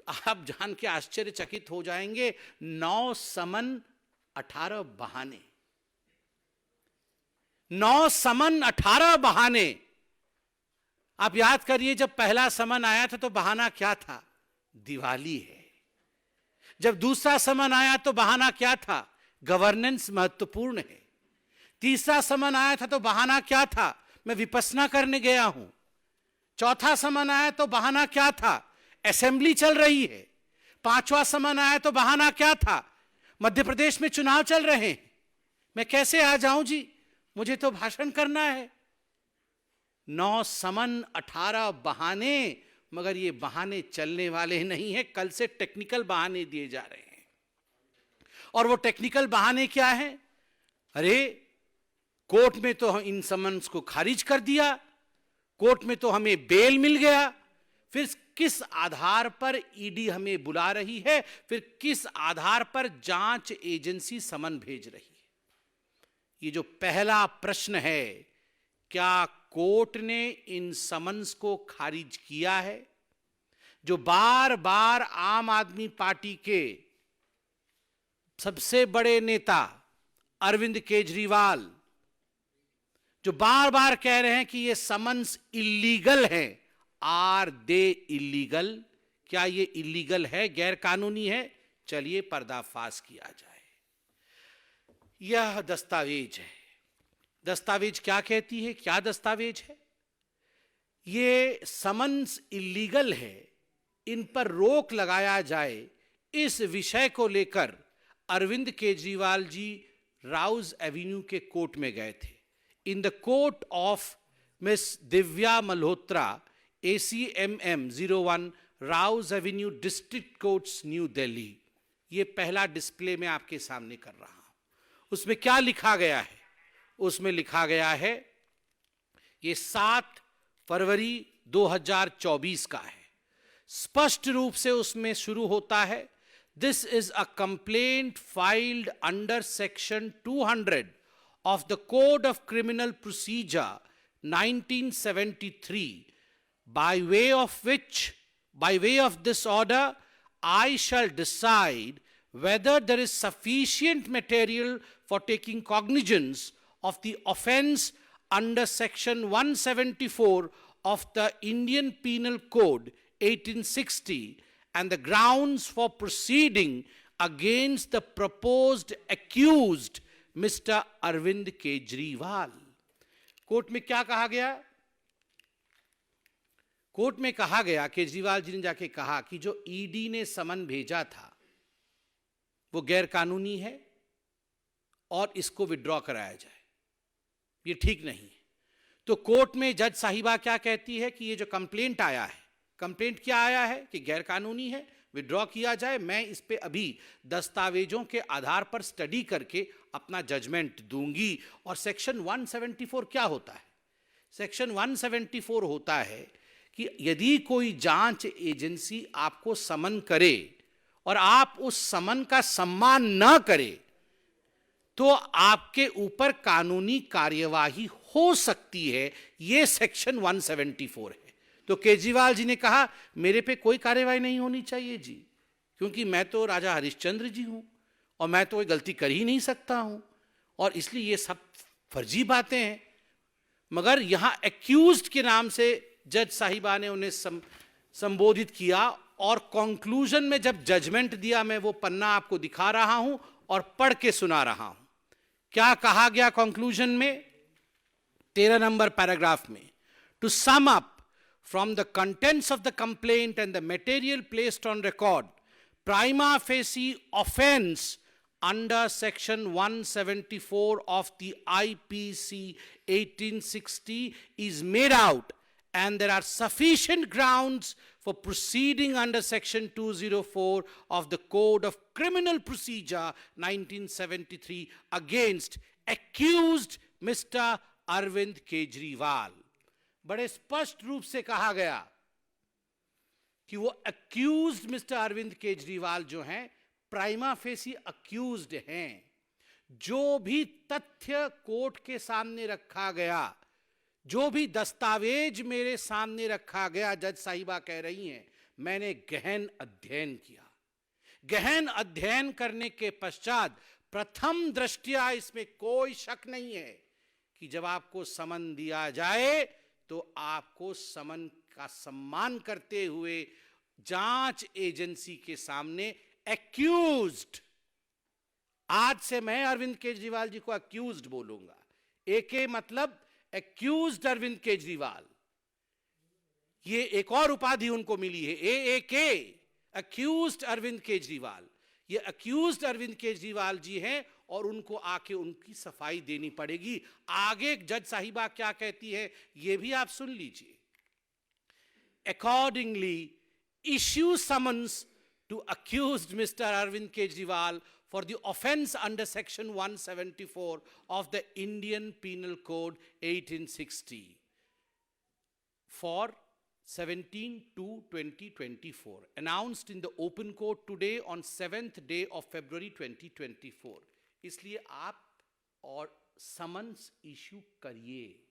आप जान के आश्चर्यचकित हो जाएंगे, 9 समन 18 बहाने। 9 समन 18 बहाने। आप याद करिए, जब पहला समन आया था तो बहाना क्या था? दिवाली है। जब दूसरा समन आया तो बहाना क्या था? गवर्नेंस महत्वपूर्ण है। तीसरा समन आया था तो बहाना क्या था? मैं विपश्यना करने गया हूं। चौथा समन आया तो बहाना क्या था? असेंबली चल रही है। पांचवा समन आया तो बहाना क्या था? मध्य प्रदेश में चुनाव चल रहे हैं, मैं कैसे आ जाऊं जी, मुझे तो भाषण करना है। 9 समन 18 बहाने, मगर ये बहाने चलने वाले नहीं है। कल से टेक्निकल बहाने दिए जा रहे हैं। और वो टेक्निकल बहाने क्या है? अरे कोर्ट में तो हम इन समन्स को खारिज कर दिया, कोर्ट में तो हमें बेल मिल गया, फिर किस आधार पर ईडी हमें बुला रही है, फिर किस आधार पर जांच एजेंसी समन भेज रही है? ये जो पहला प्रश्न है, क्या कोर्ट ने इन समन्स को खारिज किया है? जो बार बार आम आदमी पार्टी के सबसे बड़े नेता अरविंद केजरीवाल जो बार बार कह रहे हैं कि ये समन्स इलीगल है। Are they illegal? क्या ये इलीगल है, गैर कानूनी है? चलिए पर्दाफाश किया जाए। यह दस्तावेज है। दस्तावेज क्या कहती है? क्या दस्तावेज है? ये समन्स इलीगल है, इन पर रोक लगाया जाए, इस विषय को लेकर अरविंद केजरीवाल जी राउज एवेन्यू के कोर्ट में गए थे। In the court of miss Divya Malhotra, ACMM 01, Rouse Avenue, district courts, new Delhi. ये पहला डिस्प्ले मैं आपके सामने कर रहा हूं। उसमें क्या लिखा गया है? उसमें लिखा गया है, ये 7 फरवरी 2024 का है। स्पष्ट रूप से उसमें शुरू होता है, this is a complaint filed under section 200 of the Code of Criminal Procedure 1973, by way of this order, I shall decide whether there is sufficient material for taking cognizance of the offense under section 174 of the Indian Penal Code 1860 and the grounds for proceeding against the proposed accused mister Arvind Kejriwal. Court में क्या कहा गया? Court में कहा गया, केजरीवाल जी ने जाके कहा कि जो ईडी ने समन भेजा था वो गैर कानूनी है और इसको विड्रॉ कराया जाए, ये ठीक नहीं है। तो कोर्ट में जज साहिबा क्या कहती है कि ये जो कंप्लेंट आया है, कंप्लेंट क्या आया है कि गैर कानूनी है, विड्रॉ किया जाए। मैं इस पे अभी दस्तावेजों के आधार पर स्टडी करके अपना जजमेंट दूंगी। और सेक्शन 174 क्या होता है? सेक्शन 174 होता है कि यदि कोई जांच एजेंसी आपको समन करे और आप उस समन का सम्मान न करें तो आपके ऊपर कानूनी कार्यवाही हो सकती है। यह सेक्शन 174 है। तो केजरीवाल जी ने कहा मेरे पे कोई कार्यवाही नहीं होनी चाहिए जी, क्योंकि मैं तो राजा हरिश्चंद्र जी हूं और मैं तो कोई गलती कर ही नहीं सकता हूं, और इसलिए ये सब फर्जी बातें हैं। मगर यहां एक्यूज्ड के नाम से जज साहिबा ने उन्हें संबोधित किया और कंक्लूजन में जब जजमेंट दिया, मैं वो पन्ना आपको दिखा रहा हूं और पढ़ के सुना रहा हूं। क्या कहा गया कंक्लूजन में? 13 नंबर पैराग्राफ में, to sum up from the contents of the complaint and the material placed on record, prima facie offense under section 174 of the IPC 1860 is made out, and there are sufficient grounds for proceeding under section 204 of the Code of Criminal Procedure 1973 against accused Mr. Arvind Kejriwal। बड़े स्पष्ट रूप से कहा गया कि वो accused mister Arvind Kejriwal जो हैं, प्राइमा फेसी अक्यूज्ड हैं। जो भी तथ्य कोर्ट के सामने रखा गया, जो भी दस्तावेज मेरे सामने रखा गया, जज साहिबा कह रही हैं, मैंने गहन अध्ययन किया। गहन अध्ययन करने के पश्चात प्रथम दृष्टया इसमें कोई शक नहीं है कि जब आपको समन दिया जाए तो आपको समन का सम्मान करते हुए जांच एजेंसी के सामने एक्यूज्ड, आज से मैं अरविंद केजरीवाल जी को एक्यूज्ड बोलूंगा, एके मतलब एक्यूज्ड अरविंद केजरीवाल, ये एक और उपाधि उनको मिली है, एके एक्यूज्ड अरविंद केजरीवाल। ये एक्यूज्ड अरविंद केजरीवाल जी हैं और उनको आके उनकी सफाई देनी पड़ेगी। आगे जज साहिबा क्या कहती है ये भी आप सुन लीजिए। Accordingly, issue summons to accused Mr. Arvind Kejriwal for the offense under section 174 of the Indian Penal Code 1860 for 17/2/2024, announced in the open court today on 7th day of February 2024. इसलिए आप और समन्स इश्यू करिए।